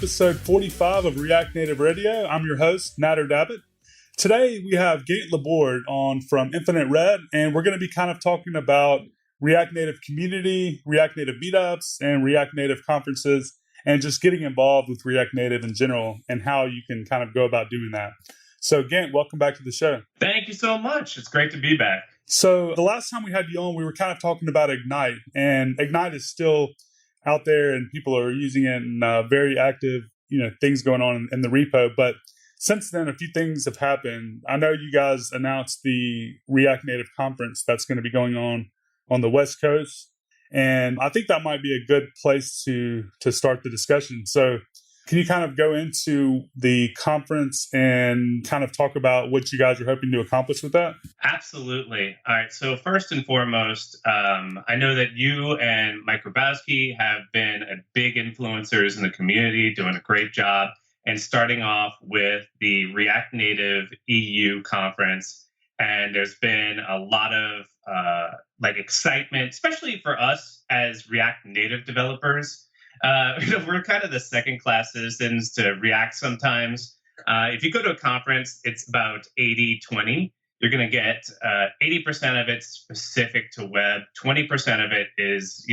episode 45 of React Native Radio. I'm your host, Nader and Gant. Today we have Gant Laborde on from Inifinite, and we're going to be kind of talking about React Native community, React Native meetups, and React Native conferences, and just getting involved with React Native in general and how you can kind of go about doing that. So Gant, welcome back to the show. Thank you so much. It's great to be back. So the last time we had you on, we were kind of talking about Ignite, and Ignite is still out there and people are using it and very active, things going on in the repo. But since then, a few things have happened. I know you guys announced the React Native conference that's going to be going on the West Coast. And I think that might be a good place to start the discussion. So can you kind of go into the conference and kind of talk about what you guys are hoping to accomplish with that? Absolutely. All right. So first and foremost, I know that you and Mike Grabowski have been big influencers in the community, doing a great job, and starting off with the React Native EU conference. And there's been a lot of excitement, especially for us as React Native developers. We're kind of the second-class citizens to React sometimes. If you go to a conference, it's about 80-20. You're going to get 80% of it specific to web. 20% of it is,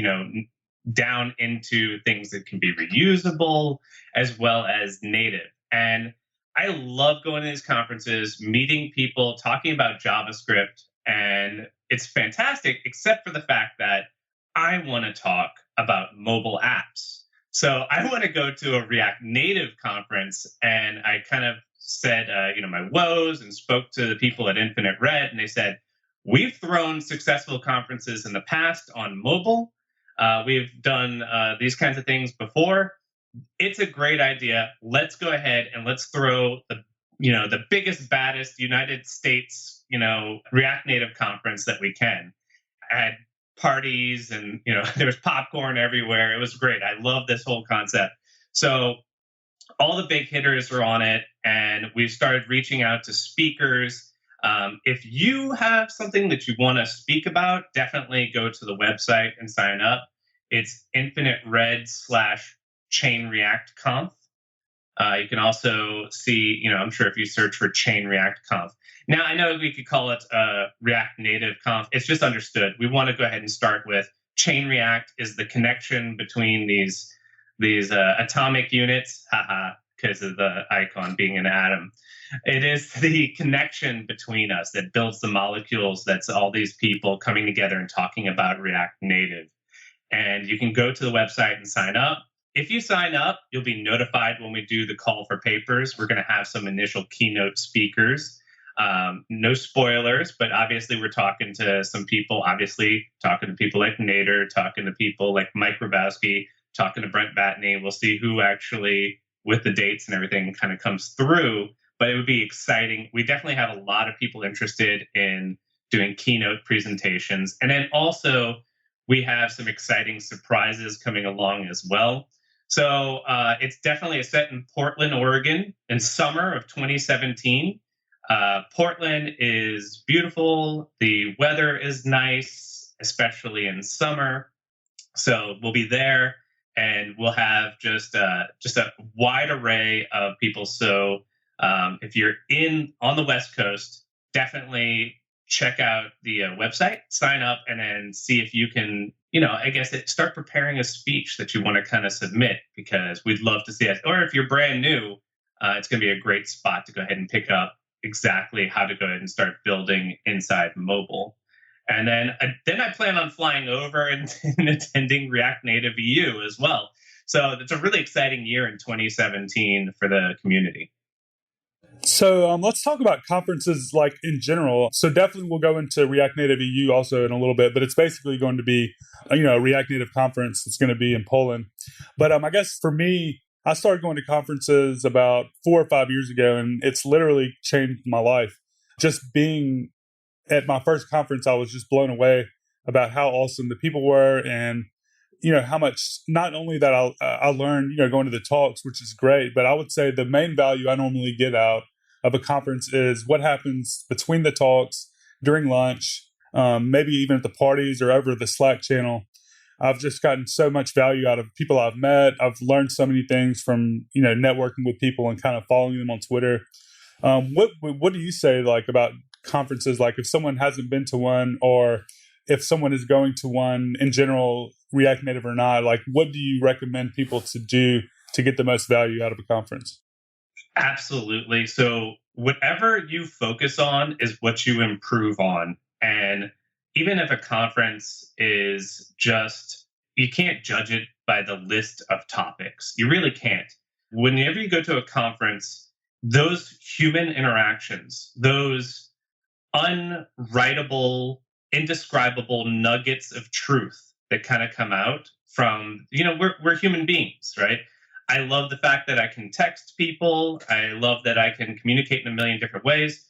down into things that can be reusable as well as native. And I love going to these conferences, meeting people, talking about JavaScript, and it's fantastic, except for the fact that I want to talk about mobile apps. So I want to go to a React Native conference, and I kind of said, my woes and spoke to the people at Inifinite, and they said, we've thrown successful conferences in the past on mobile. We've done these kinds of things before. It's a great idea. Let's go ahead and let's throw the biggest, baddest United States, React Native conference that we can. At parties and there was popcorn everywhere. It was great. I love this whole concept. So all the big hitters are on it, and we've started reaching out to speakers. If you have something that you want to speak about, definitely go to the website and sign up. It's infinitered/chainreactconf. You can also see, I'm sure if you search for Chain React Conf. Now, I know we could call it React Native Conf. It's just understood. We want to go ahead and start with Chain React is the connection between these atomic units, because of the icon being an atom. It is the connection between us that builds the molecules. That's all these people coming together and talking about React Native. And you can go to the website and sign up. If you sign up, you'll be notified when we do the call for papers. We're going to have some initial keynote speakers. No spoilers, but obviously we're talking to some people, talking to people like Nader, talking to people like Mike Grabowski, talking to Brent Batney. We'll see who actually, with the dates and everything, kind of comes through, but it would be exciting. We definitely have a lot of people interested in doing keynote presentations. And then also we have some exciting surprises coming along as well. So it's definitely a set in Portland, Oregon in summer of 2017. Portland is beautiful. The weather is nice, especially in summer. So we'll be there, and we'll have just a wide array of people. So if you're on the West Coast, definitely check out the website, sign up, and then see if you can, start preparing a speech that you want to kind of submit, because we'd love to see it. Or if you're brand new, it's going to be a great spot to go ahead and pick up exactly how to go ahead and start building inside mobile. And then I plan on flying over and attending React Native EU as well. So it's a really exciting year in 2017 for the community. So let's talk about conferences like in general. So definitely we'll go into React Native EU also in a little bit, but it's basically going to be, a React Native conference. It's going to be in Poland. But I guess for me, I started going to conferences about 4 or 5 years ago, and it's literally changed my life. Just being at my first conference, I was just blown away about how awesome the people were, and how much, not only that I learned, going to the talks, which is great, but I would say the main value I normally get out of a conference is what happens between the talks, during lunch, maybe even at the parties or over the Slack channel. I've just gotten so much value out of people I've met. I've learned so many things from, networking with people and kind of following them on Twitter. What do you say like about conferences? Like if someone hasn't been to one, or if someone is going to one in general, React Native or not, like what do you recommend people to do to get the most value out of a conference? Absolutely. So whatever you focus on is what you improve on. And even if a conference is just, you can't judge it by the list of topics. You really can't. Whenever you go to a conference, those human interactions, those unwritable, indescribable nuggets of truth that kind of come out from, we're human beings, right? I love the fact that I can text people. I love that I can communicate in a million different ways.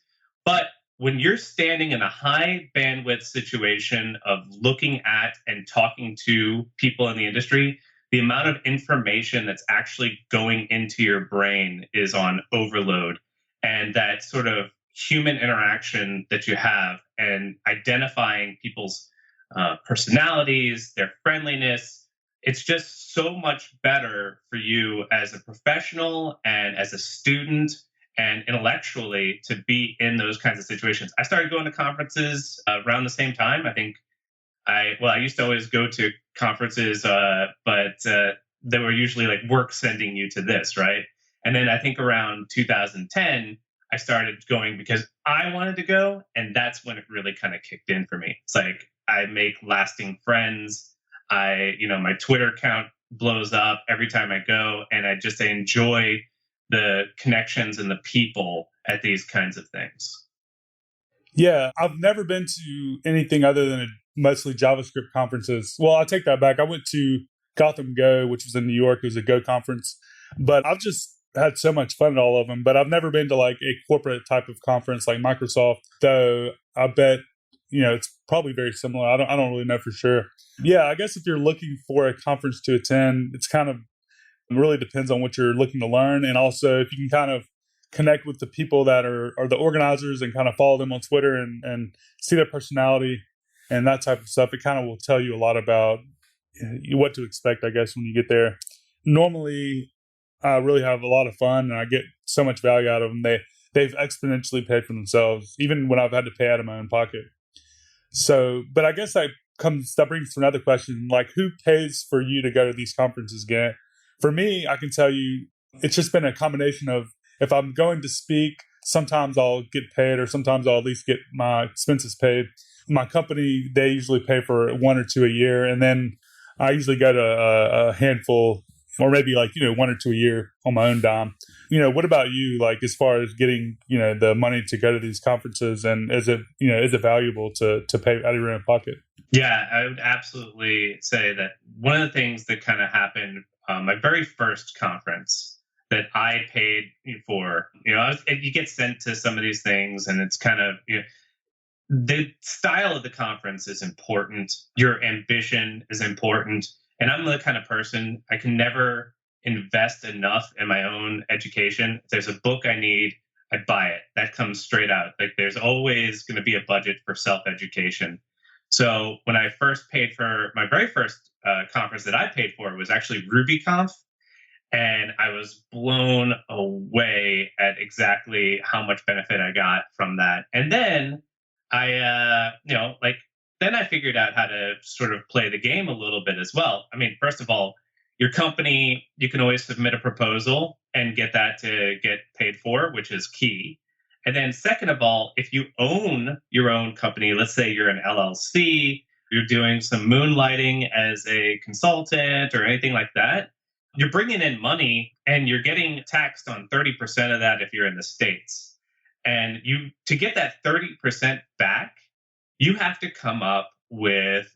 But when you're standing in a high bandwidth situation of looking at and talking to people in the industry, the amount of information that's actually going into your brain is on overload. And that sort of human interaction that you have and identifying people's personalities, their friendliness, it's just so much better for you as a professional and as a student and intellectually to be in those kinds of situations. I started going to conferences around the same time. I think I used to always go to conferences, but they were usually like work sending you to this, right? And then I think around 2010, I started going because I wanted to go, and that's when it really kind of kicked in for me. It's like I make lasting friends. My Twitter account blows up every time I go, and I enjoy the connections and the people at these kinds of things. Yeah, I've never been to anything other than mostly JavaScript conferences. Well, I take that back. I went to Gotham Go, which was in New York. It was a Go conference. But I've just had so much fun at all of them. But I've never been to like a corporate type of conference like Microsoft, though I bet, it's probably very similar. I don't really know for sure. Yeah, I guess if you're looking for a conference to attend, it's kind of really depends on what you're looking to learn. And also if you can kind of connect with the people that are the organizers and kind of follow them on Twitter and see their personality and that type of stuff, it kind of will tell you a lot about what to expect, I guess, when you get there. Normally, I really have a lot of fun and I get so much value out of them. They've exponentially paid for themselves, even when I've had to pay out of my own pocket. So, but I guess that brings to another question, like who pays for you to go to these conferences, Gant? For me, I can tell you, it's just been a combination of if I'm going to speak, sometimes I'll get paid or sometimes I'll at least get my expenses paid. My company, they usually pay for one or two a year. And then I usually go to a handful or maybe like, one or two a year on my own dime. What about you? Like as far as getting, the money to go to these conferences, and is it valuable to pay out of your own pocket? Yeah, I would absolutely say that one of the things that kind of happened, my very first conference that I paid for, you get sent to some of these things and it's kind of, the style of the conference is important. Your ambition is important. And I'm the kind of person, I can never invest enough in my own education. If there's a book I need, I buy it. That comes straight out. Like there's always going to be a budget for self-education. So when I first paid for my very first conference that I paid for was actually RubyConf. And I was blown away at exactly how much benefit I got from that. And then then I figured out how to sort of play the game a little bit as well. I mean, first of all, your company, you can always submit a proposal and get that to get paid for, which is key. And then second of all, if you own your own company, let's say you're an LLC, you're doing some moonlighting as a consultant or anything like that, you're bringing in money and you're getting taxed on 30% of that if you're in the States. And to get that 30% back, you have to come up with,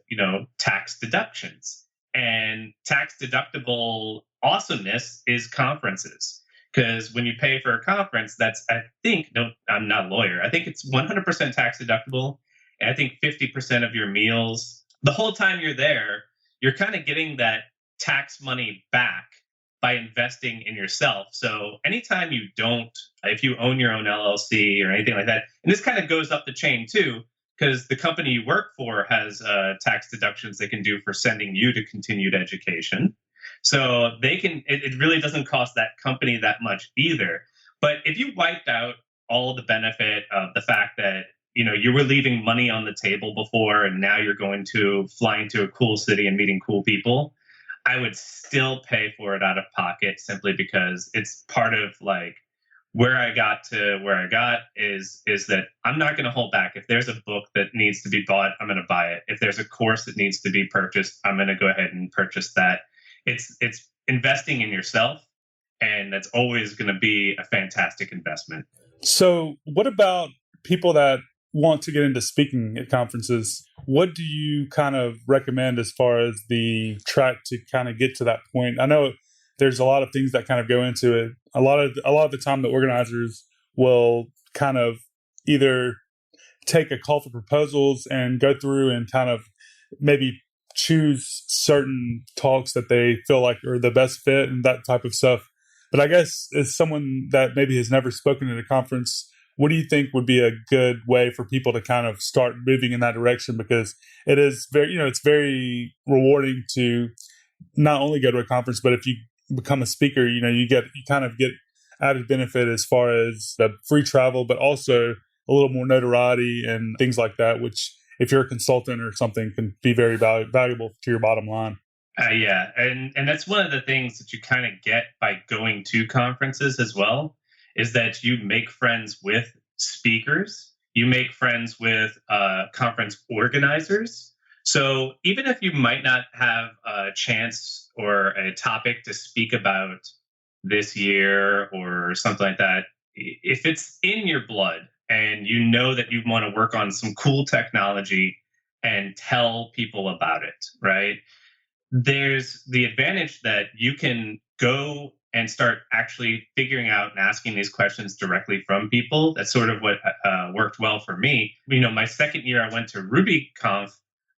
tax deductions. And tax deductible awesomeness is conferences. Because when you pay for a conference, I think, no, I'm not a lawyer. I think it's 100% tax deductible. And I think 50% of your meals, the whole time you're there, you're kind of getting that tax money back by investing in yourself. So anytime if you own your own LLC or anything like that, and this kind of goes up the chain too, because the company you work for has tax deductions they can do for sending you to continued education. So they can, it really doesn't cost that company that much either. But if you wiped out all the benefit of the fact that, you were leaving money on the table before and now you're going to flying to a cool city and meeting cool people, I would still pay for it out of pocket simply because it's part of like where I got to where I got is that I'm not going to hold back. If there's a book that needs to be bought, I'm going to buy it. If there's a course that needs to be purchased, I'm going to go ahead and purchase that. It's investing in yourself, and that's always going to be a fantastic investment. So, what about people that want to get into speaking at conferences? What do you kind of recommend as far as the track to kind of get to that point? I know there's a lot of things that kind of go into it. A lot of the time, the organizers will kind of either take a call for proposals and go through and kind of maybe choose certain talks that they feel like are the best fit and that type of stuff. But I guess as someone that maybe has never spoken at a conference, what do you think would be a good way for people to kind of start moving in that direction? Because it is very, it's very rewarding to not only go to a conference, but if you become a speaker, you kind of get added benefit as far as the free travel, but also a little more notoriety and things like that, which if you're a consultant or something can be very valuable to your bottom line. Yeah. And that's one of the things that you kind of get by going to conferences as well, is that you make friends with speakers, you make friends with conference organizers. So even if you might not have a chance or a topic to speak about this year or something like that, if it's in your blood and you know that you want to work on some cool technology and tell people about it, right? There's the advantage that you can go and start actually figuring out and asking these questions directly from people. That's sort of what worked well for me. My second year I went to RubyConf,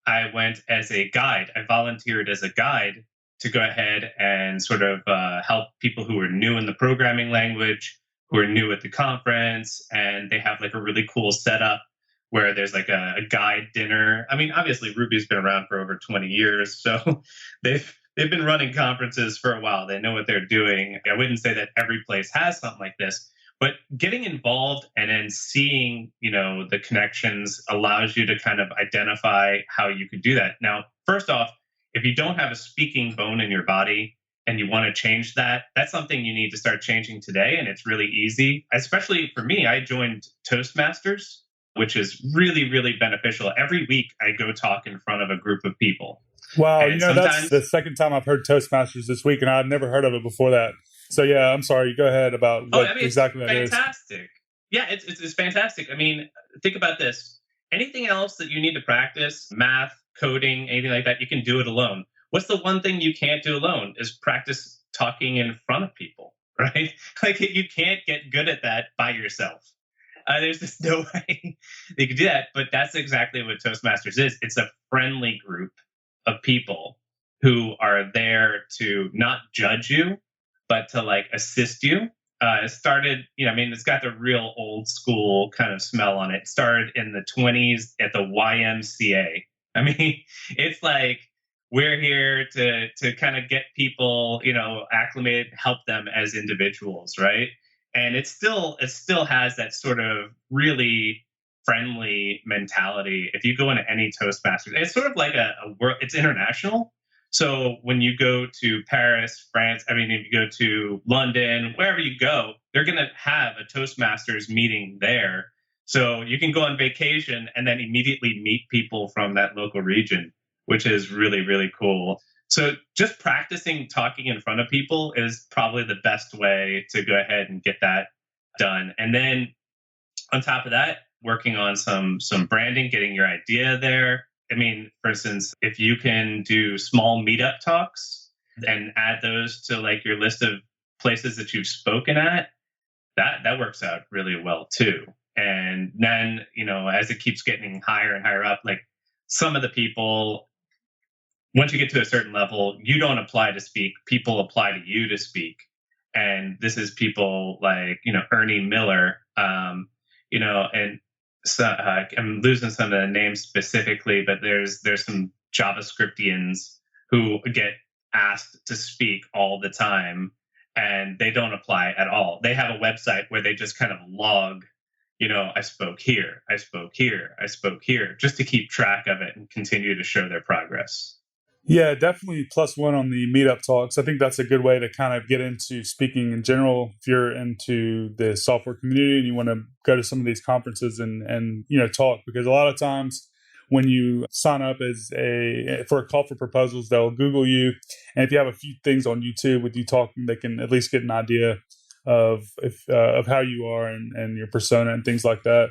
I went as a guide. I volunteered as a guide to go ahead and sort of help people who are new in the programming language, who are new at the conference, and they have like a really cool setup where there's like a guide dinner. I mean, obviously Ruby's been around for over 20 years, so they've been running conferences for a while. They know what they're doing. I wouldn't say that every place has something like this, but getting involved and then seeing, the connections allows you to kind of identify how you could do that. Now, first off, if you don't have a speaking bone in your body and you want to change that, that's something you need to start changing today. And it's really easy. Especially for me, I joined Toastmasters, which is really, really beneficial. Every week I go talk in front of a group of people. Wow, that's the second time I've heard Toastmasters this week, and I'd never heard of it before that. So yeah, I'm sorry. Go ahead about what exactly that is. Fantastic. Yeah, it's fantastic. I mean, think about this. Anything else that you need to practice, math, coding, anything like that, you can do it alone. What's the one thing you can't do alone is practice talking in front of people, right? Like you can't get good at that by yourself. There's just no way they could do that. But that's exactly what Toastmasters is. It's a friendly group of people who are there to not judge you, but to like assist you. It started, it's got the real old school kind of smell on it. It started in the 1920s at the YMCA. I mean, it's like we're here to kind of get people, acclimated, help them as individuals, right? And it still has that sort of really friendly mentality. If you go into any Toastmasters, it's sort of like a world. It's international. So when you go to Paris, France, if you go to London, wherever you go, they're going to have a Toastmasters meeting there. So you can go on vacation and then immediately meet people from that local region, which is really, really cool. So just practicing talking in front of people is probably the best way to go ahead and get that done. And then on top of that, working on some branding, getting your idea there. For instance, if you can do small meetup talks and add those to like your list of places that you've spoken at, that works out really well too. And then, as it keeps getting higher and higher up, like some of the people, once you get to a certain level, you don't apply to speak, people apply to you to speak. And this is people like, Ernie Miller, and I'm losing some of the names specifically, but there's some JavaScriptians who get asked to speak all the time, and they don't apply at all. They have a website where they just kind of log, I spoke here, I spoke here, I spoke here, just to keep track of it and continue to show their progress. Yeah, definitely +1 on the meetup talks. I think that's a good way to kind of get into speaking in general. If you're into the software community and you want to go to some of these conferences and talk, because a lot of times when you sign up for a call for proposals, they'll Google you, and if you have a few things on YouTube with you talking, they can at least get an idea of how you are and your persona and things like that.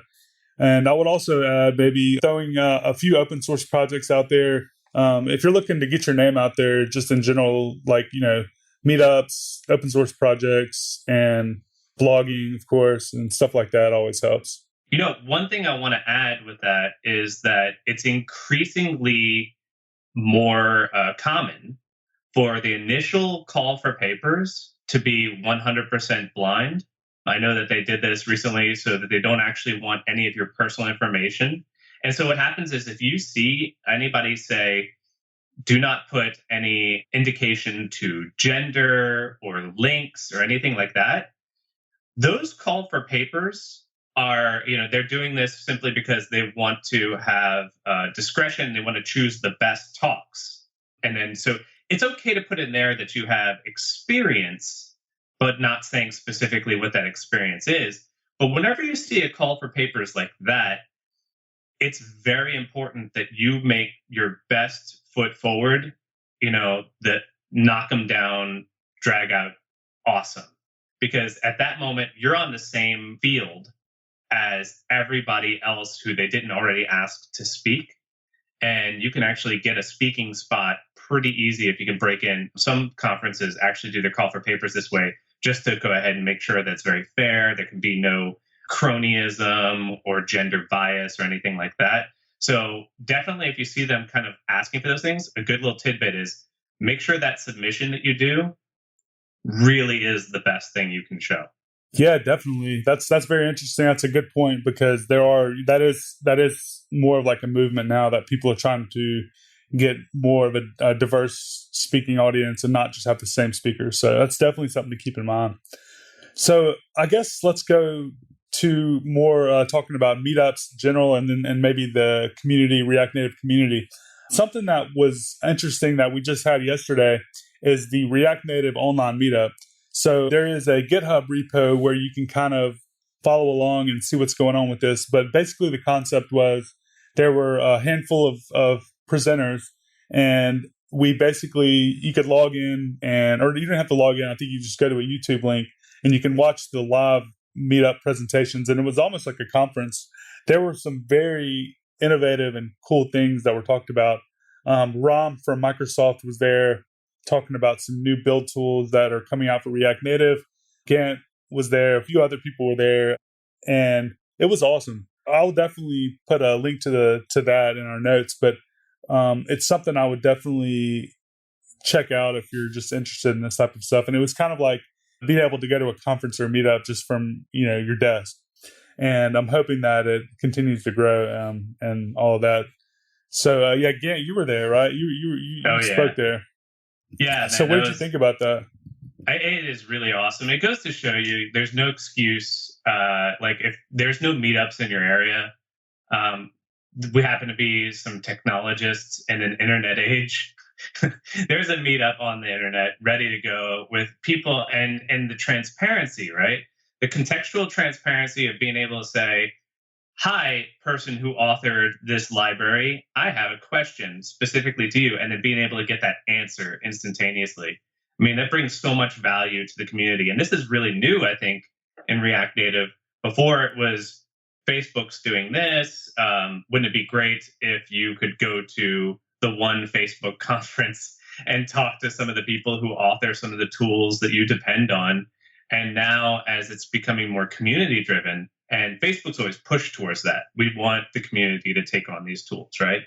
And I would also add maybe throwing a few open source projects out there. If you're looking to get your name out there, just in general, like, meetups, open source projects, and blogging, of course, and stuff like that always helps. One thing I want to add with that is that it's increasingly more common for the initial call for papers to be 100% blind. I know that they did this recently so that they don't actually want any of your personal information. And so what happens is if you see anybody say, do not put any indication to gender or links or anything like that, those call for papers are, they're doing this simply because they want to have discretion. They want to choose the best talks. And then so it's okay to put in there that you have experience, but not saying specifically what that experience is. But whenever you see a call for papers like that, it's very important that you make your best foot forward, that knock them down, drag out, awesome. Because at that moment, you're on the same field as everybody else who they didn't already ask to speak. And you can actually get a speaking spot pretty easy if you can break in. Some conferences actually do their call for papers this way, just to go ahead and make sure that's very fair. There can be no cronyism or gender bias or anything like that. So definitely, if you see them kind of asking for those things, a good little tidbit is make sure that submission that you do really is the best thing you can show. Yeah, definitely. That's very interesting. That's a good point, because that is more of like a movement now that people are trying to get more of a diverse speaking audience and not just have the same speakers. So that's definitely something to keep in mind. So I guess let's go to more talking about meetups in general, and maybe the community, React Native community. Something that was interesting that we just had yesterday is the React Native online meetup. So there is a GitHub repo where you can kind of follow along and see what's going on with this. But basically the concept was there were a handful of presenters, and you could log in, or you don't have to log in. I think you just go to a YouTube link and you can watch the live meetup presentations. And it was almost like a conference. There were some very innovative and cool things that were talked about. Ram from Microsoft was there talking about some new build tools that are coming out for React Native. Gant was there. A few other people were there, and it was awesome. I'll definitely put a link to that in our notes, but it's something I would definitely check out if you're just interested in this type of stuff. And it was kind of like being able to go to a conference or meetup just from your desk. And I'm hoping that it continues to grow and all of that. So yeah, Gant, you were there, right? You spoke there. Yeah. Man, so what did you think about that? It is really awesome. It goes to show you there's no excuse. Like if there's no meetups in your area, we happen to be some technologists in an internet age. There's a meetup on the internet ready to go with people, and the transparency, right? The contextual transparency of being able to say, hi, person who authored this library, I have a question specifically to you, and then being able to get that answer instantaneously. I mean, that brings so much value to the community. And this is really new, I think, in React Native. Before it was Facebook's doing this. Wouldn't it be great if you could go to the one Facebook conference and talk to some of the people who author some of the tools that you depend on? And now, as it's becoming more community driven, and Facebook's always pushed towards that, we want the community to take on these tools, right?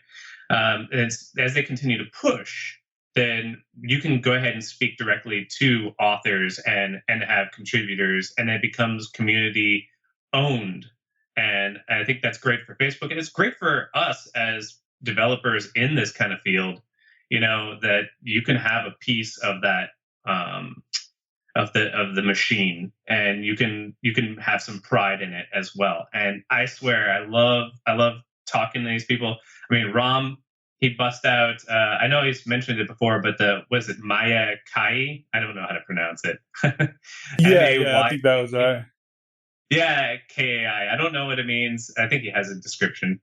And as they continue to push, then you can go ahead and speak directly to authors and have contributors, and it becomes community owned. And I think that's great for Facebook, and it's great for us as developers in this kind of field. That you can have a piece of that, um, of the machine, and you can have some pride in it as well. And I swear, I love talking to these people. I mean, Ram, he bust out. I know he's mentioned it before, but the was it Maya Kai? I don't know how to pronounce it. M Yeah, A yeah, I Y. think that was right. Yeah, KAI. I don't know what it means. I think he has a description,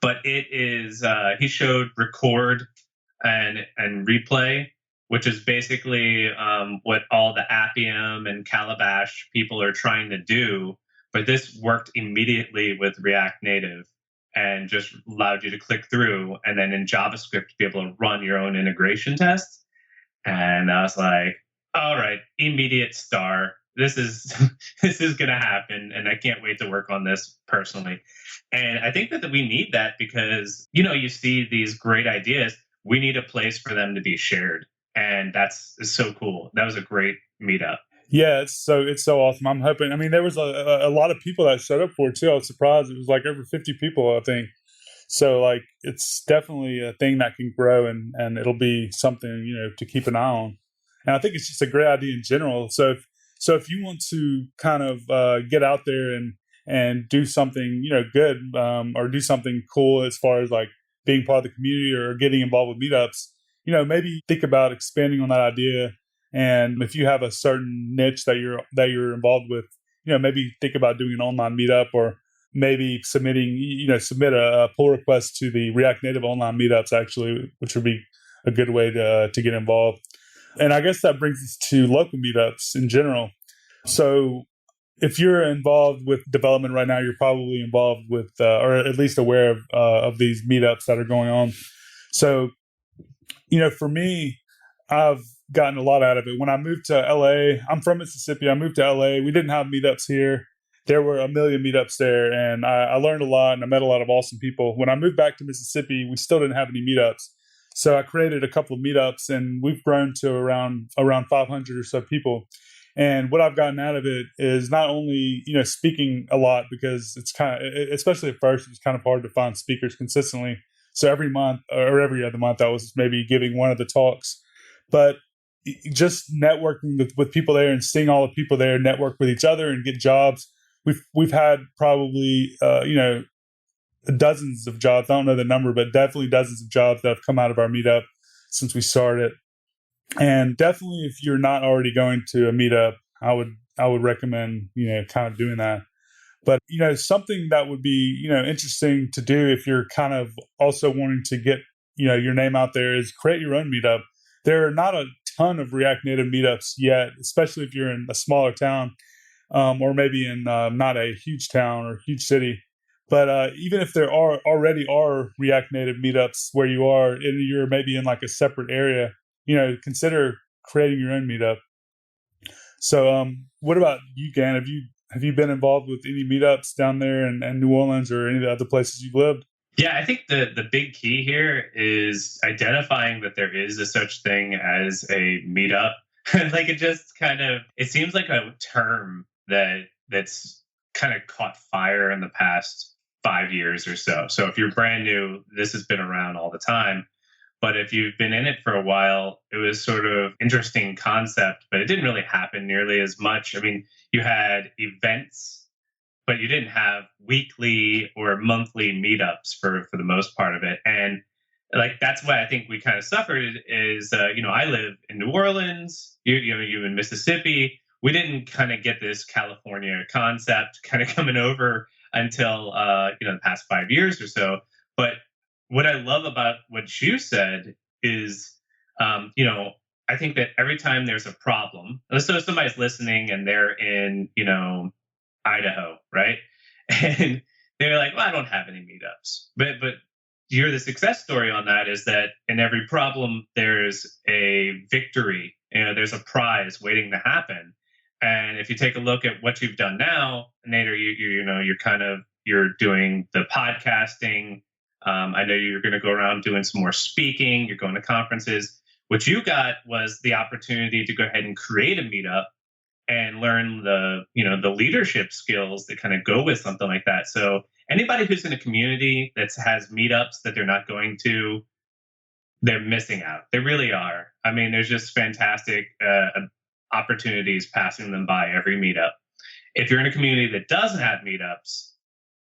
but it is. He showed record and replay, which is basically what all the Appium and Calabash people are trying to do. But this worked immediately with React Native and just allowed you to click through, and then in JavaScript be able to run your own integration tests. And I was like, all right, immediate star. This is this is gonna happen, and I can't wait to work on this personally. And I think that we need that because you see these great ideas. We need a place for them to be shared, and that's so cool. That was a great meetup. Yeah, it's so awesome. I'm hoping. I mean, there was a lot of people that showed up for it too. I was surprised. It was like over 50 people, I think. So like, it's definitely a thing that can grow, and it'll be something to keep an eye on. And I think it's just a great idea in general. So if you want to kind of get out there and do something good, or do something cool as far as like being part of the community or getting involved with meetups, maybe think about expanding on that idea. And if you have a certain niche that you're involved with, maybe think about doing an online meetup, or maybe submit a pull request to the React Native online meetups, actually, which would be a good way to get involved. And I guess that brings us to local meetups in general. So if you're involved with development right now, you're probably involved with, or at least aware of these meetups that are going on. So, for me, I've gotten a lot out of it. When I moved to LA, I'm from Mississippi. I moved to LA. We didn't have meetups here. There were a million meetups there, and I learned a lot, and I met a lot of awesome people. When I moved back to Mississippi, we still didn't have any meetups. So I created a couple of meetups, and we've grown to around 500 or so people. And what I've gotten out of it is not only speaking a lot, because it's kind of, especially at first, it was kind of hard to find speakers consistently. So every month or every other month, I was maybe giving one of the talks. But just networking with people there and seeing all the people there network with each other and get jobs. We've had probably dozens of jobs. I don't know the number, but definitely dozens of jobs that have come out of our meetup since we started. And definitely, if you're not already going to a meetup, I would recommend kind of doing that. But something that would be interesting to do if you're kind of also wanting to get your name out there is create your own meetup. There are not a ton of React Native meetups yet, especially if you're in a smaller town, or maybe in not a huge town or huge city. But even if there already are React Native meetups where you are, and you're maybe in like a separate area, consider creating your own meetup. So, what about you, Gan? Have you been involved with any meetups down there in New Orleans or any of the other places you've lived? Yeah, I think the big key here is identifying that there is a such thing as a meetup. Like it seems like a term that's kind of caught fire in the past 5 years or so. So if you're brand new, this has been around all the time. But if you've been in it for a while, it was sort of interesting concept, but it didn't really happen nearly as much. I mean, you had events, but you didn't have weekly or monthly meetups for the most part of it. And like that's why I think we kind of suffered is I live in New Orleans, you in Mississippi. We didn't kind of get this California concept kind of coming over until the past 5 years or so. But what I love about what you said is, I think that every time there's a problem, so if somebody's listening and they're in, Idaho, right? And they're like, well, I don't have any meetups. But you're the success story on that is that in every problem there's a victory, there's a prize waiting to happen. And if you take a look at what you've done now, Nader, you're doing the podcasting. I know you're going to go around doing some more speaking. You're going to conferences. What you got was the opportunity to go ahead and create a meetup and learn the leadership skills that kind of go with something like that. So anybody who's in a community that has meetups that they're not going to, they're missing out. They really are. I mean, there's just fantastic opportunities passing them by every meetup. If you're in a community that doesn't have meetups,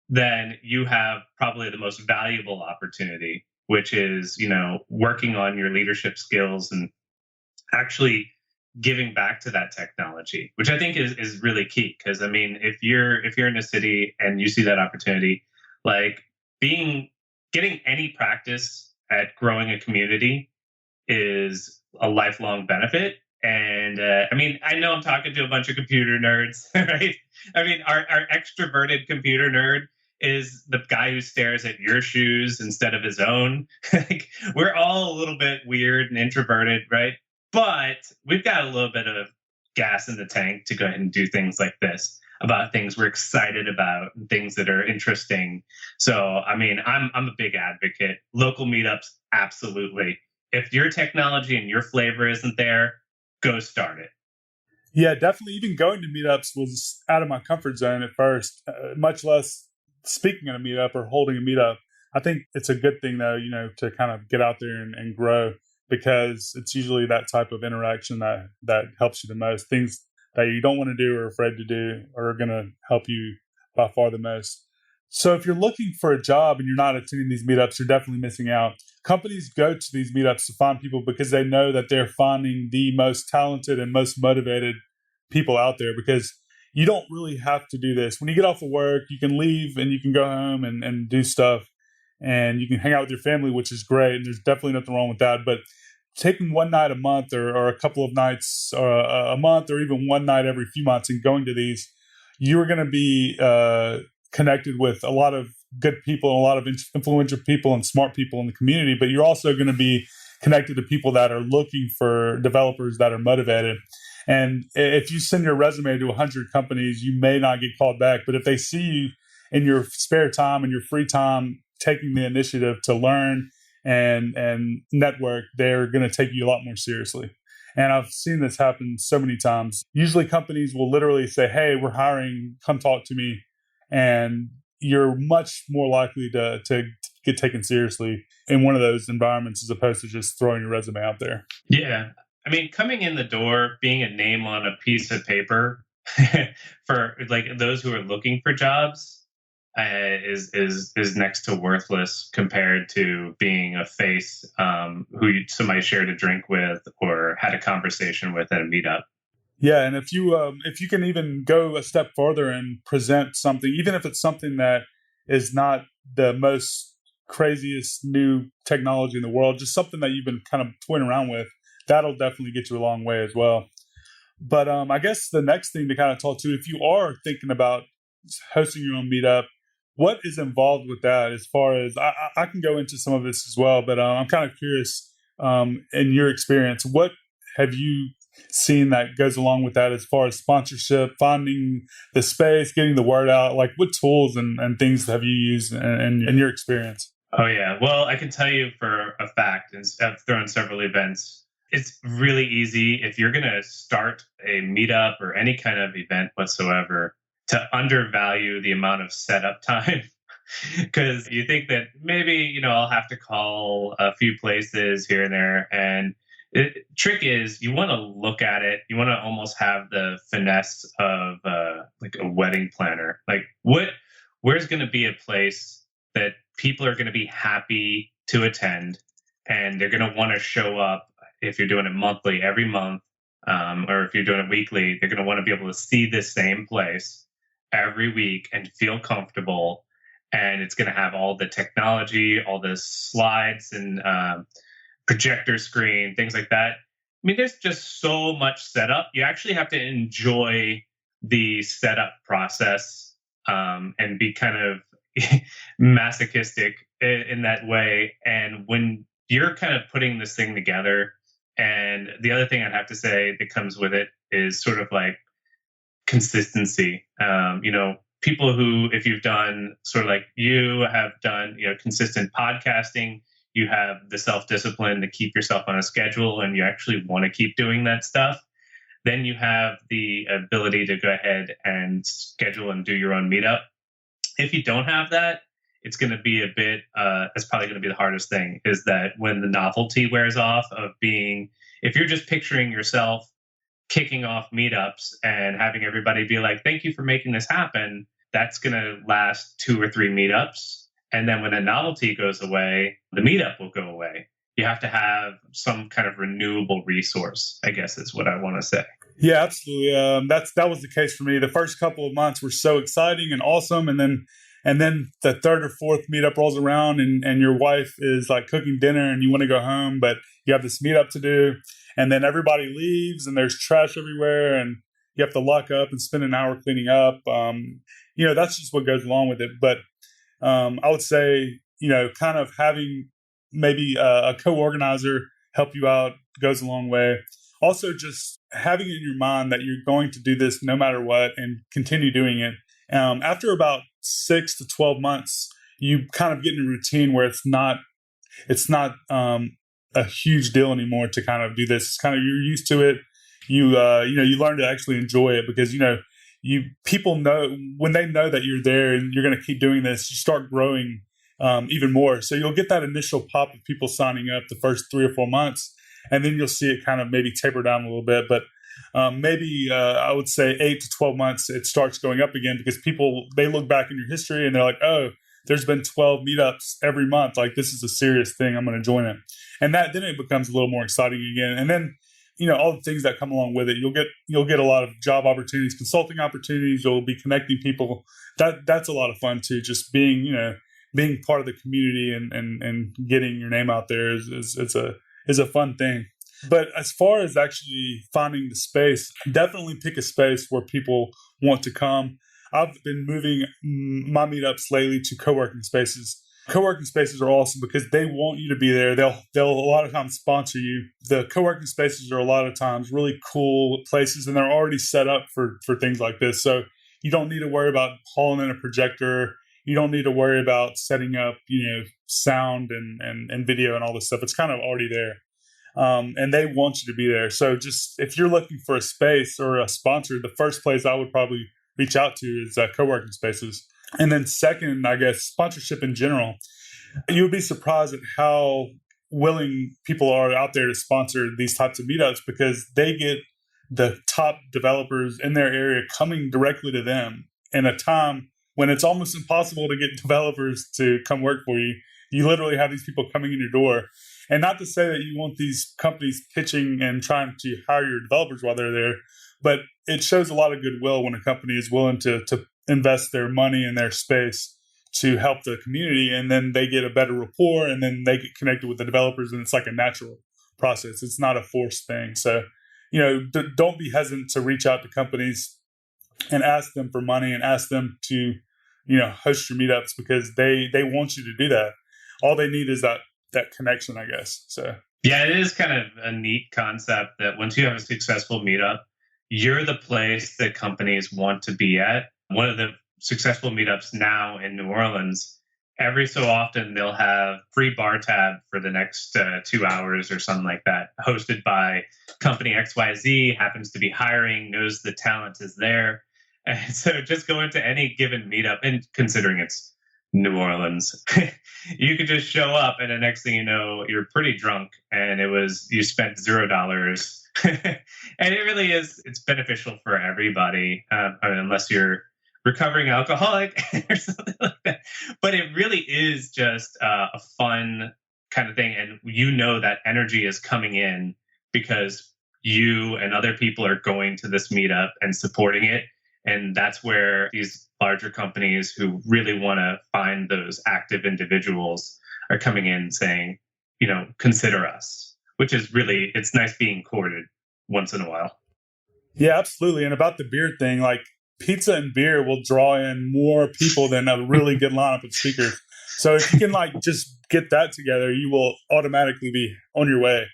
then you have probably the most valuable opportunity, which is, working on your leadership skills and actually giving back to that technology, which I think is really key. Because I mean, if you're in a city and you see that opportunity, like getting any practice at growing a community is a lifelong benefit. And I mean, I know I'm talking to a bunch of computer nerds, right? I mean, our extroverted computer nerd is the guy who stares at your shoes instead of his own. Like, we're all a little bit weird and introverted, right? But we've got a little bit of gas in the tank to go ahead and do things like this, about things we're excited about and things that are interesting. So, I mean, I'm a big advocate. Local meetups, absolutely. If your technology and your flavor isn't there, go start it. Yeah, definitely. Even going to meetups was out of my comfort zone at first, much less speaking at a meetup or holding a meetup. I think it's a good thing, though, to kind of get out there and grow, because it's usually that type of interaction that helps you the most. Things that you don't want to do or afraid to do are going to help you by far the most. So if you're looking for a job and you're not attending these meetups, you're definitely missing out. Companies go to these meetups to find people because they know that they're finding the most talented and most motivated people out there, because you don't really have to do this. When you get off of work, you can leave and you can go home and do stuff, and you can hang out with your family, which is great. And there's definitely nothing wrong with that. But taking one night a month or a couple of nights or a month or even one night every few months and going to these, you're going to be connected with a lot of good people and a lot of influential people and smart people in the community. But you're also going to be connected to people that are looking for developers that are motivated. And if you send your resume to 100 companies, you may not get called back. But if they see you in your spare time and your free time taking the initiative to learn and network, they're going to take you a lot more seriously. And I've seen this happen so many times. Usually companies will literally say, hey, we're hiring, come talk to me. And you're much more likely to get taken seriously in one of those environments as opposed to just throwing your resume out there. Yeah. I mean, coming in the door, being a name on a piece of paper for like those who are looking for jobs is next to worthless compared to being a face who somebody shared a drink with or had a conversation with at a meetup. Yeah, and if you can even go a step further and present something, even if it's something that is not the most craziest new technology in the world, just something that you've been kind of toying around with, that'll definitely get you a long way as well. But I guess the next thing to kind of talk to, if you are thinking about hosting your own meetup, what is involved with that? As far as I can go into some of this as well, but I'm kind of curious, in your experience, what have you seen that goes along with that as far as sponsorship, finding the space, getting the word out? Like, what tools and things have you used in your experience? Oh, yeah. Well, I can tell you for a fact, and I've thrown several events. It's really easy if you're going to start a meetup or any kind of event whatsoever to undervalue the amount of setup time. Because you think that maybe, I'll have to call a few places here and there. And trick is you want to look at it. You want to almost have the finesse of like a wedding planner. Like where's going to be a place that people are going to be happy to attend, and they're going to want to show up. If you're doing it monthly, every month, or if you're doing it weekly, they're going to want to be able to see the same place every week and feel comfortable. And it's going to have all the technology, all the slides and projector screen, things like that. I mean, there's just so much setup. You actually have to enjoy the setup process and be kind of masochistic in that way. And when you're kind of putting this thing together, and the other thing I'd have to say that comes with it is sort of like consistency. People who, if you've done sort of like you have done, consistent podcasting, you have the self-discipline to keep yourself on a schedule and you actually want to keep doing that stuff, Then you have the ability to go ahead and schedule and do your own meetup. If you don't have that, it's going to be a bit, it's probably going to be the hardest thing, is that when the novelty wears off of being, if you're just picturing yourself kicking off meetups and having everybody be like, thank you for making this happen, that's going to last 2 or 3 meetups. And then when the novelty goes away, the meetup will go away. You have to have some kind of renewable resource, I guess is what I want to say. Yeah, absolutely. That was the case for me. The first couple of months were so exciting and awesome, and then the third or fourth meetup rolls around, and your wife is like cooking dinner, and you want to go home, but you have this meetup to do, and then everybody leaves, and there's trash everywhere, and you have to lock up and spend an hour cleaning up. That's just what goes along with it. But I would say, kind of having maybe a co-organizer help you out goes a long way. Also, just having in your mind that you're going to do this no matter what and continue doing it. After about 6 to 12 months, you kind of get in a routine where it's not a huge deal anymore to kind of do this. It's kind of, you're used to it. You learn to actually enjoy it because, people know when they know that you're there and you're going to keep doing this, you start growing even more. So you'll get that initial pop of people signing up the first 3 or 4 months, and then you'll see it kind of maybe taper down a little bit. But maybe I would say 8 to 12 months, it starts going up again because people, they look back in your history and they're like, oh, there's been 12 meetups every month. Like, this is a serious thing. I'm going to join it. And then it becomes a little more exciting again. And then, all the things that come along with it, you'll get a lot of job opportunities, consulting opportunities. You'll be connecting people. That's a lot of fun too. Just being part of the community and getting your name out there is a fun thing. But as far as actually finding the space, definitely pick a space where people want to come. I've been moving my meetups lately to co-working spaces. Co-working spaces are awesome because they want you to be there. They'll a lot of times sponsor you. The co-working spaces are a lot of times really cool places, and they're already set up for things like this. So you don't need to worry about hauling in a projector. You don't need to worry about setting up, sound and video and all this stuff. It's kind of already there. And they want you to be there. So just if you're looking for a space or a sponsor, the first place I would probably reach out to is co-working spaces. And then second, I guess, sponsorship in general. You would be surprised at how willing people are out there to sponsor these types of meetups because they get the top developers in their area coming directly to them in a time when it's almost impossible to get developers to come work for you. You literally have these people coming in your door. And not to say that you want these companies pitching and trying to hire your developers while they're there, but it shows a lot of goodwill when a company is willing to invest their money in their space to help the community, and then they get a better rapport, and then they get connected with the developers, and it's like a natural process. It's not a forced thing. So, don't be hesitant to reach out to companies and ask them for money and ask them to, host your meetups because they want you to do that. All they need is that connection, I guess. So yeah, it is kind of a neat concept that once you have a successful meetup, you're the place that companies want to be at. One of the successful meetups now in New Orleans, every so often they'll have free bar tab for the next 2 hours or something like that, hosted by company XYZ, happens to be hiring, knows the talent is there. And so just go into any given meetup, and considering it's New Orleans, you could just show up, and the next thing you know, you're pretty drunk, and you spent $0. And it really is, it's beneficial for everybody, unless you're recovering alcoholic or something like that. But it really is just a fun kind of thing. And that energy is coming in because you and other people are going to this meetup and supporting it. And that's where these larger companies who really want to find those active individuals are coming in saying, consider us, which is really, it's nice being courted once in a while. Yeah, absolutely. And about the beer thing, like pizza and beer will draw in more people than a really good lineup of speakers. So if you can just get that together, you will automatically be on your way.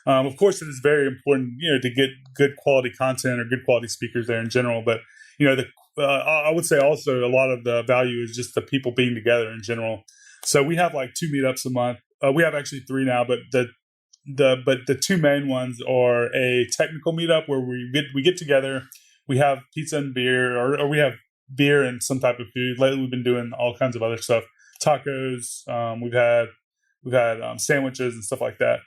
Of course, it is very important, to get good quality content or good quality speakers there in general. But I would say also a lot of the value is just the people being together in general. So we have 2 meetups a month. We have actually 3 now, but but the two main ones are a technical meetup where we get together, we have pizza and beer, or we have beer and some type of food. Lately, we've been doing all kinds of other stuff, tacos. We've had sandwiches and stuff like that.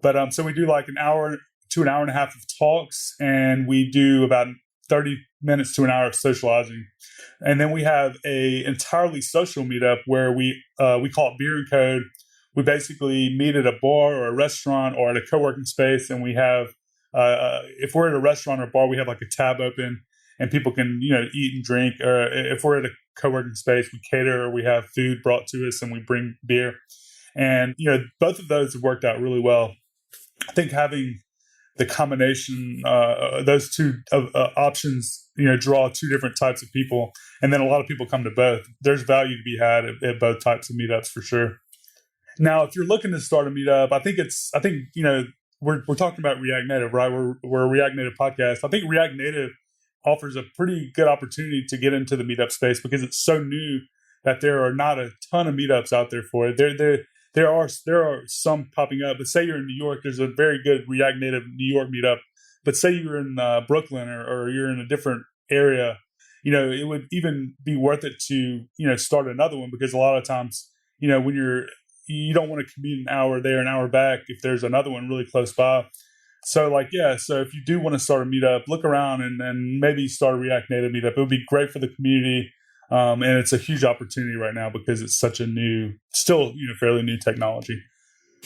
But so we do like an hour to an hour and a half of talks, and we do about 30 minutes to an hour of socializing. And then we have a entirely social meetup where we call it Beer and Code. We basically meet at a bar or a restaurant or at a co-working space, and we have if we're at a restaurant or bar, we have like a tab open, and people can eat and drink. Or if we're at a co-working space, we cater, or we have food brought to us, and we bring beer. And both of those have worked out really well. I think having the combination, those two options, draw two different types of people, and then a lot of people come to both. There's value to be had at both types of meetups for sure. Now, if you're looking to start a meetup, I think we're talking about React Native, right? We're a React Native podcast. I think React Native offers a pretty good opportunity to get into the meetup space because it's so new that there are not a ton of meetups out there for it. There are some popping up, but say you're in New York, there's a very good React Native New York meetup. But say you're in Brooklyn or you're in a different area, it would even be worth it to start another one, because a lot of times when you don't want to commute an hour there, an hour back if there's another one really close by. So so if you do want to start a meetup, look around and maybe start a React Native meetup. It would be great for the community. And it's a huge opportunity right now because it's such a still fairly new technology.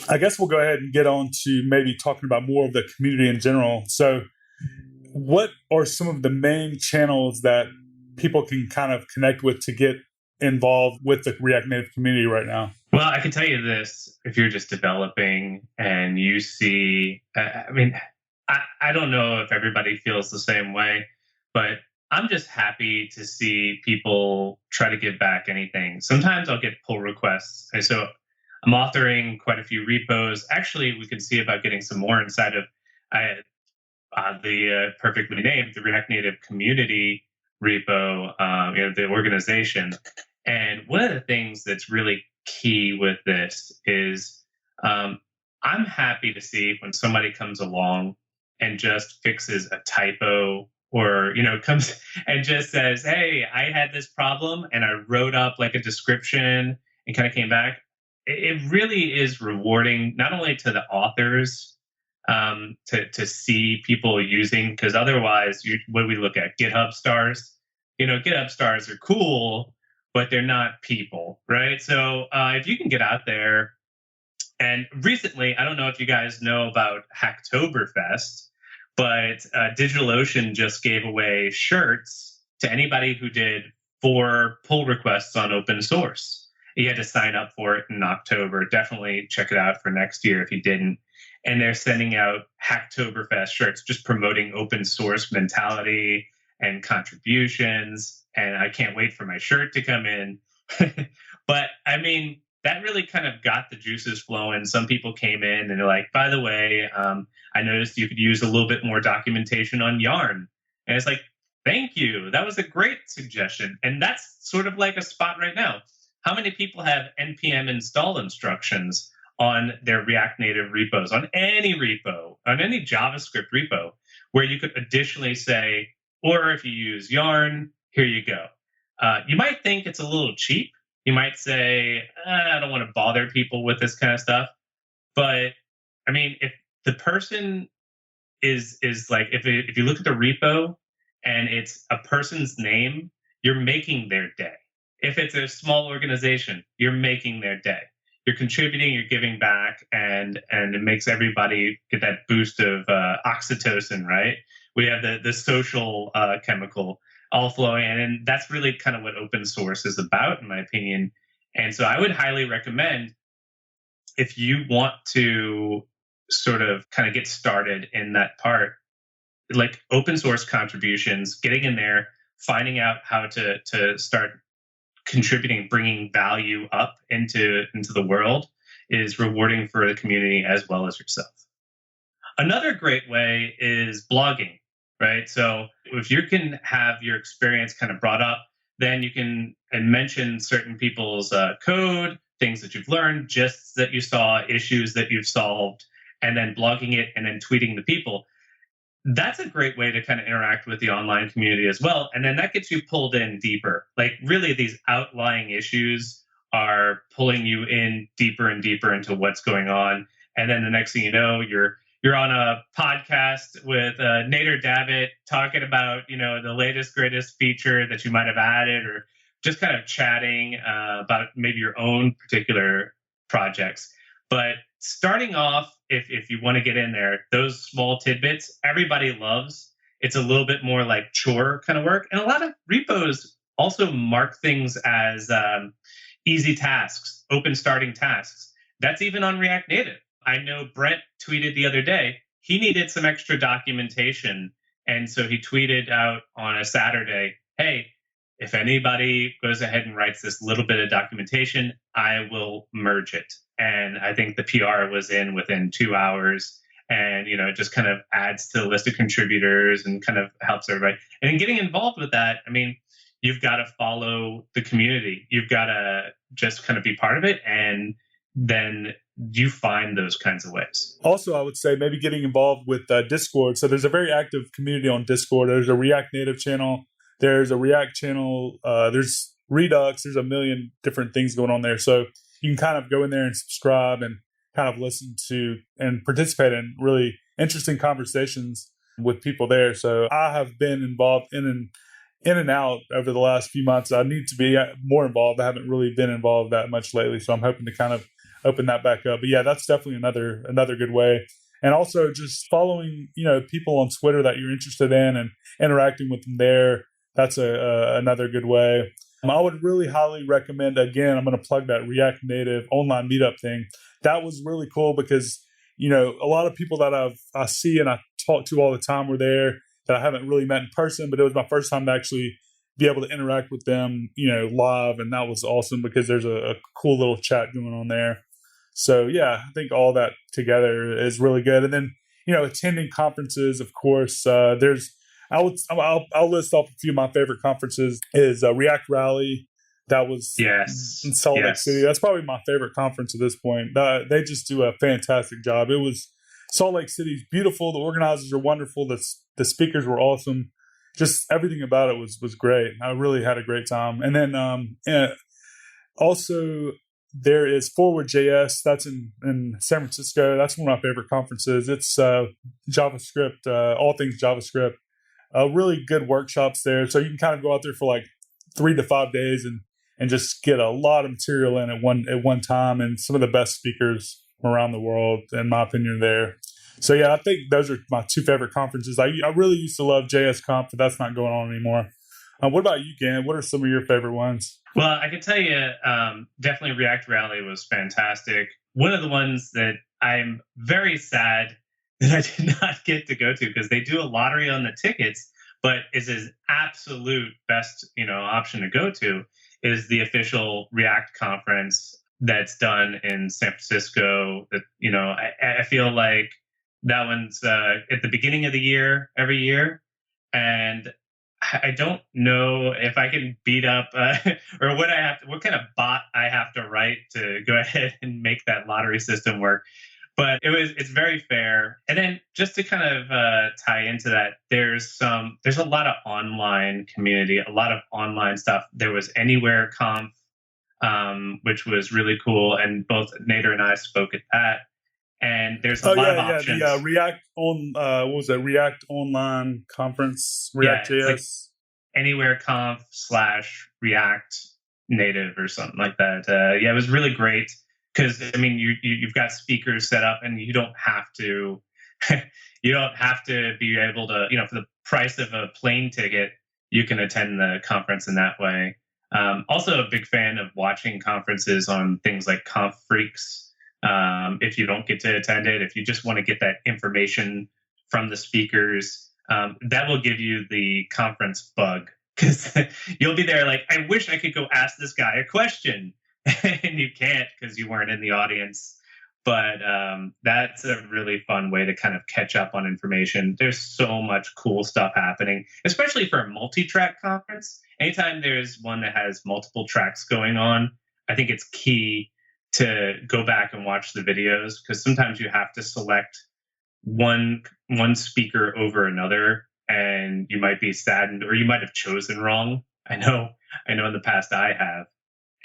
I guess we'll go ahead and get on to maybe talking about more of the community in general. So what are some of the main channels that people can kind of connect with to get involved with the React Native community right now? Well, I can tell you this, if you're just developing and you see, I don't know if everybody feels the same way, but I'm just happy to see people try to give back anything. Sometimes I'll get pull requests. And so I'm authoring quite a few repos. Actually, we can see about getting some more inside of the perfectly named, the React Native community repo, the organization. And one of the things that's really key with this is I'm happy to see when somebody comes along and just fixes a typo, or comes and just says, hey, I had this problem and I wrote up like a description and kind of came back. It really is rewarding, not only to the authors, to see people using, because otherwise when we look at GitHub stars, GitHub stars are cool, but they're not people, right? So if you can get out there, and recently, I don't know if you guys know about Hacktoberfest, but DigitalOcean just gave away shirts to anybody who did 4 pull requests on open source. You had to sign up for it in October. Definitely check it out for next year if you didn't. And they're sending out Hacktoberfest shirts, just promoting open source mentality and contributions. And I can't wait for my shirt to come in. But that really kind of got the juices flowing. Some people came in and they're like, by the way, I noticed you could use a little bit more documentation on Yarn. And it's like, thank you. That was a great suggestion. And that's sort of like a spot right now. How many people have NPM install instructions on their React Native repos, on any repo, on any JavaScript repo, where you could additionally say, or if you use Yarn, here you go. You might think it's a little cheap. You might say, I don't want to bother people with this kind of stuff. But if the person is like, if you look at the repo and it's a person's name, you're making their day. If it's a small organization, you're making their day. You're contributing, you're giving back, and it makes everybody get that boost of oxytocin, right? We have the social chemical all flowing, and that's really kind of what open source is about, in my opinion. And so I would highly recommend, if you want to sort of kind of get started in that part, like open source contributions, getting in there, finding out how to start contributing, bringing value up into the world is rewarding for the community as well as yourself. Another great way is blogging, right? So if you can have your experience kind of brought up, then you can mention certain people's code, things that you've learned, gists that you saw, issues that you've solved, and then blogging it and then tweeting the people. That's a great way to kind of interact with the online community as well. And then that gets you pulled in deeper. Like really these outlying issues are pulling you in deeper and deeper into what's going on. And then the next thing you know, you're on a podcast with Nader Davitt talking about, the latest, greatest feature that you might have added, or just kind of chatting about maybe your own particular projects. But starting off, if you want to get in there, those small tidbits, everybody loves. It's a little bit more like chore kind of work. And a lot of repos also mark things as easy tasks, open starting tasks. That's even on React Native. I know Brent tweeted the other day, he needed some extra documentation. And so he tweeted out on a Saturday, hey, if anybody goes ahead and writes this little bit of documentation, I will merge it. And I think the PR was in within 2 hours. And, it just kind of adds to the list of contributors and kind of helps everybody. And in getting involved with that, I mean, you've got to follow the community. You've got to just kind of be part of it. And then you find those kinds of ways. Also, I would say maybe getting involved with Discord. So there's a very active community on Discord. There's a React Native channel. There's a React channel. There's Redux. There's a million different things going on there. So you can kind of go in there and subscribe and kind of listen to and participate in really interesting conversations with people there. So I have been involved in and out over the last few months. I need to be more involved. I haven't really been involved that much lately. So I'm hoping to kind of open that back up. But yeah, that's definitely another good way. And also just following, people on Twitter that you're interested in and interacting with them there. That's another good way. I would really highly recommend, again, I'm going to plug that React Native online meetup thing. That was really cool because, a lot of people that I see and I talk to all the time were there that I haven't really met in person, but it was my first time to actually be able to interact with them, live. And that was awesome because there's a cool little chat going on there. So yeah, I think all that together is really good. And then, attending conferences, of course, I'll list off a few of my favorite conferences is React Rally. That was in Salt Lake City. That's probably my favorite conference at this point. They just do a fantastic job. It was Salt Lake City's beautiful. The organizers are wonderful. The speakers were awesome. Just everything about it was great. I really had a great time. And then also there is Forward.js. That's in San Francisco. That's one of my favorite conferences. It's JavaScript, all things JavaScript. Really good workshops there. So you can kind of go out there for like 3 to 5 days and just get a lot of material in at one time. And some of the best speakers from around the world, in my opinion, there. So yeah, I think those are my two favorite conferences. I really used to love JSConf, but that's not going on anymore. What about you, Gant? What are some of your favorite ones? Well, I can tell you, definitely React Rally was fantastic. One of the ones that I'm very sad that I did not get to go to because they do a lottery on the tickets, but is his absolute best, option to go to is the official React conference that's done in San Francisco. That I feel like that one's at the beginning of the year every year, and I don't know if I can beat up or what kind of bot I have to write to go ahead and make that lottery system work. But it's very fair. And then just to kind of tie into that, there's a lot of online community, a lot of online stuff. There was Anywhere Conf, which was really cool, and both Nader and I spoke at that. And there's a lot of options. The React what was it? React Online Conference, React.js. Anywhere Conf / React Native or something like that. It was really great because you've got speakers set up, and you don't have to be able to for the price of a plane ticket, you can attend the conference in that way. Also, a big fan of watching conferences on things like Conf Freaks. If you don't get to attend it, if you just want to get that information from the speakers, that will give you the conference bug because you'll be there like, I wish I could go ask this guy a question, and you can't because you weren't in the audience. But that's a really fun way to kind of catch up on information. There's so much cool stuff happening, especially for a multi-track conference. Anytime there's one that has multiple tracks going on, I think it's key to go back and watch the videos, because sometimes you have to select one speaker over another, and you might be saddened, or you might have chosen wrong. I know in the past I have.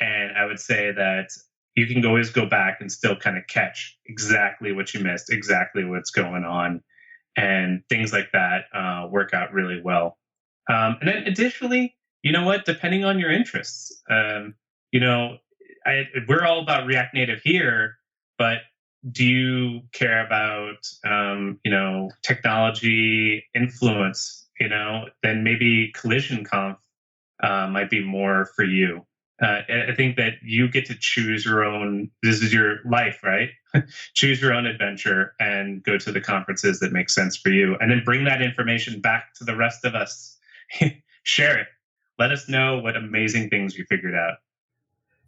And I would say that you can always go back and still kind of catch exactly what you missed, exactly what's going on, and things like that work out really well. And then additionally, you know what? Depending on your interests, you know, we're all about React Native here, but do you care about technology influence? Then maybe Collision Conf might be more for you. I think that you get to choose your own. This is your life, right? Choose your own adventure and go to the conferences that make sense for you, and then bring that information back to the rest of us. Share it. Let us know what amazing things you figured out.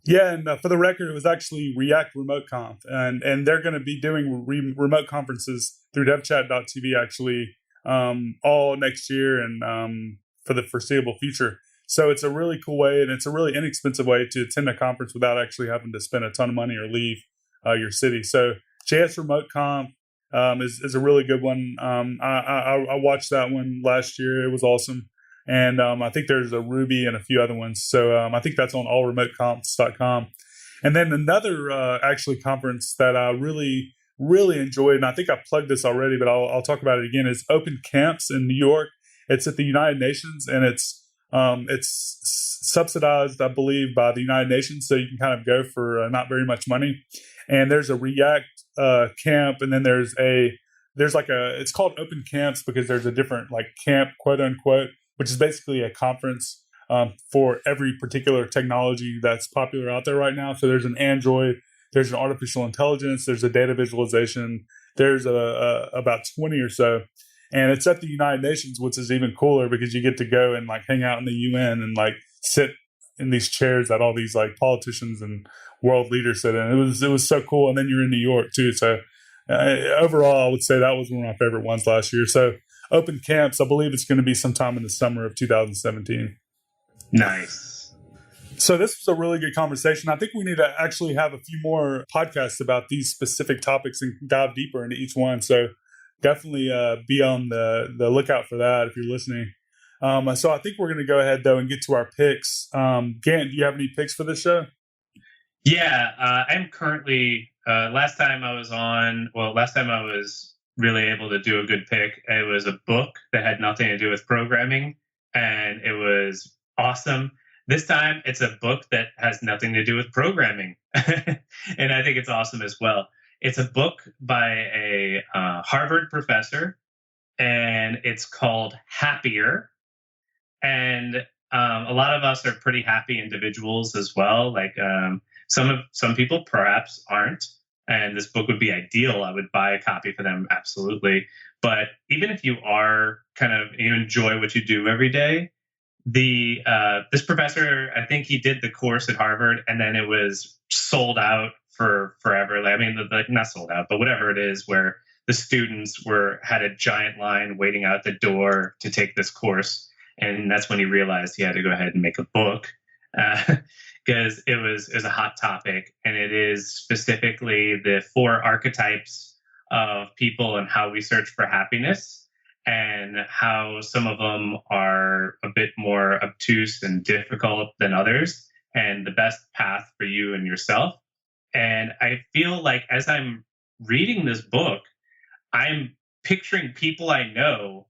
Yeah, and for the record, it was actually React Remote Conf, and they're going to be doing remote conferences through devchat.tv actually all next year and for the foreseeable future. So it's a really cool way, and it's a really inexpensive way to attend a conference without actually having to spend a ton of money or leave your city. So JS Remote Conf is a really good one. I watched that one last year. It was awesome. And I think there's a Ruby and a few other ones. So I think that's on allremoteconfs.com. And then another actually conference that I really, really enjoyed, and I think I plugged this already, but I'll talk about it again, is Open Camps in New York. It's at the United Nations, and it's subsidized, I believe, by the United Nations. So you can kind of go for not very much money. And there's a React camp, and then there's it's called Open Camps because there's a different like camp, quote unquote, which is basically a conference for every particular technology that's popular out there right now. So there's an Android, there's an artificial intelligence, there's a data visualization, there's about 20 or so. And it's at the United Nations, which is even cooler because you get to go and like hang out in the UN and like sit in these chairs that all these like politicians and world leaders sit in. It was so cool. And then you're in New York too. So overall, I would say that was one of my favorite ones last year. So Open Camps, I believe it's going to be sometime in the summer of 2017. Nice. So this was a really good conversation. I think we need to actually have a few more podcasts about these specific topics and dive deeper into each one. So definitely be on the lookout for that if you're listening. So I think we're going to go ahead, though, and get to our picks. Gant, do you have any picks for this show? Yeah, I'm currently, last time I was really able to do a good pick, it was a book that had nothing to do with programming, and it was awesome. This time, it's a book that has nothing to do with programming, and I think it's awesome as well. It's a book by a Harvard professor, and it's called Happier. And a lot of us are pretty happy individuals as well. Like some people perhaps aren't, and this book would be ideal. I would buy a copy for them, absolutely. But even if you are you enjoy what you do every day, this professor, I think he did the course at Harvard, and then it was sold out for forever. I mean, like not sold out, but whatever it is, where the students had a giant line waiting out the door to take this course, and that's when he realized he had to go ahead and make a book because it was a hot topic, and it is specifically the 4 archetypes of people and how we search for happiness, and how some of them are a bit more obtuse and difficult than others, and the best path for you and yourself. And I feel like as I'm reading this book, I'm picturing people I know,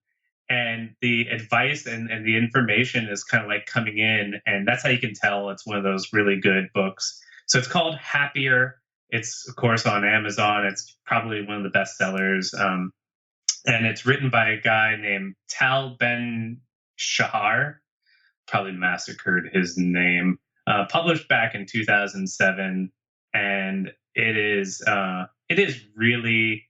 and the advice and the information is kind of like coming in. And that's how you can tell it's one of those really good books. So it's called Happier. It's, of course, on Amazon. It's probably one of the best sellers. And it's written by a guy named Tal Ben-Shahar. Probably massacred his name. Published back in 2007. And it is really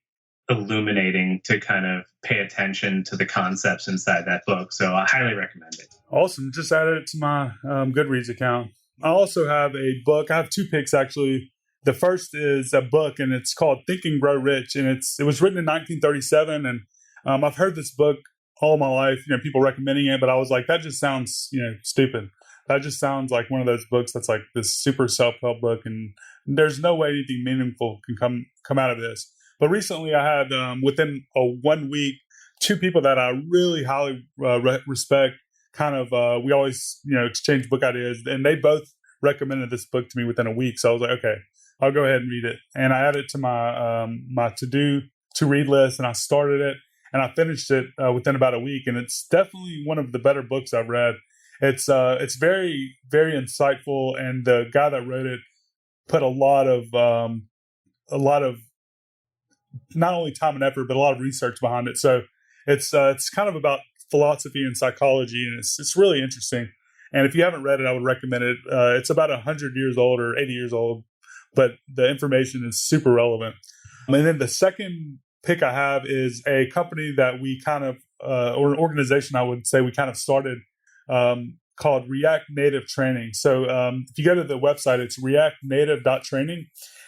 illuminating to kind of pay attention to the concepts inside that book. So I highly recommend it. Awesome. Just added it to my Goodreads account. I also have a book. I have 2 picks, actually. The first is a book, and it's called Think and Grow Rich. And it was written in 1937. And I've heard this book all my life, people recommending it, but I was like, that just sounds, stupid. that just sounds like one of those books that's like this super self-help book, and there's no way anything meaningful can come out of this. But recently I had, within a 1 week, two people that I really highly respect, we always, exchange book ideas, and they both recommended this book to me within a week. So I was like, okay, I'll go ahead and read it. And I added it to my my to read list, and I started it, and I finished it within about a week. And it's definitely one of the better books I've read. It's very, very insightful, and the guy that wrote it put a lot of not only time and effort, but a lot of research behind it. So it's kind of about philosophy and psychology, and it's really interesting. And if you haven't read it, I would recommend it. It's about 100 years old or 80 years old, but the information is super relevant. And then the second pick I have is a company that we or an organization, I would say, we kind of started, called React Native Training. So if you go to the website, it's reactnative.training,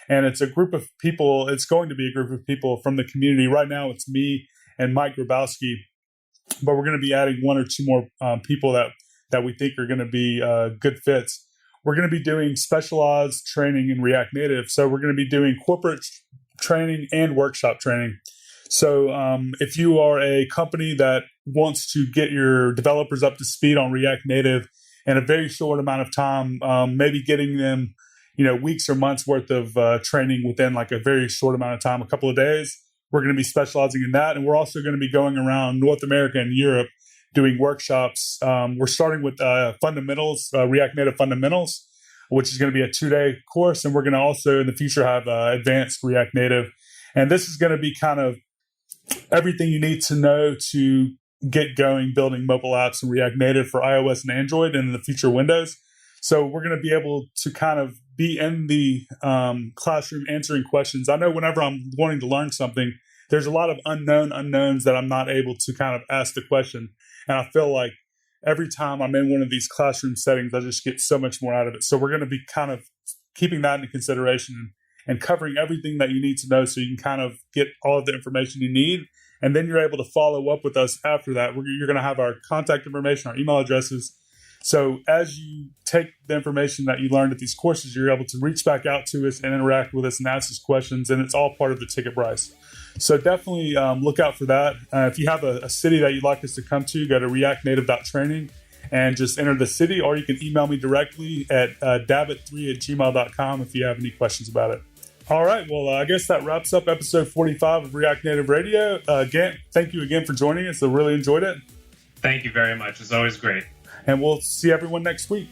and it's a group of people. It's going to be a group of people from the community. Right now, it's me and Mike Grabowski, but we're going to be adding one or two more people that we think are going to be good fits. We're going to be doing specialized training in React Native. So we're going to be doing corporate training and workshop training. So if you are a company that wants to get your developers up to speed on React Native in a very short amount of time, maybe getting them, weeks or months worth of training within like a very short amount of time, a couple of days, we're going to be specializing in that. And we're also going to be going around North America and Europe doing workshops. We're starting with fundamentals, React Native fundamentals, which is going to be a 2-day course. And we're going to also in the future have advanced React Native. And this is going to be kind of everything you need to know to get going building mobile apps in React Native for iOS and Android, and in the future Windows. So we're going to be able to kind of be in the classroom answering questions. I know whenever I'm wanting to learn something, there's a lot of unknowns that I'm not able to kind of ask the question. And I feel like every time I'm in one of these classroom settings, I just get so much more out of it. So we're going to be kind of keeping that into consideration and covering everything that you need to know so you can kind of get all of the information you need. And then you're able to follow up with us after that. You're going to have our contact information, our email addresses. So as you take the information that you learned at these courses, you're able to reach back out to us and interact with us and ask us questions. And it's all part of the ticket price. So definitely look out for that. If you have a city that you'd like us to come to, go to reactnative.training and just enter the city, or you can email me directly at dabbit3@gmail.com if you have any questions about it. All right. Well, I guess that wraps up episode 45 of React Native Radio. Gant, thank you again for joining us. I really enjoyed it. Thank you very much. It's always great. And we'll see everyone next week.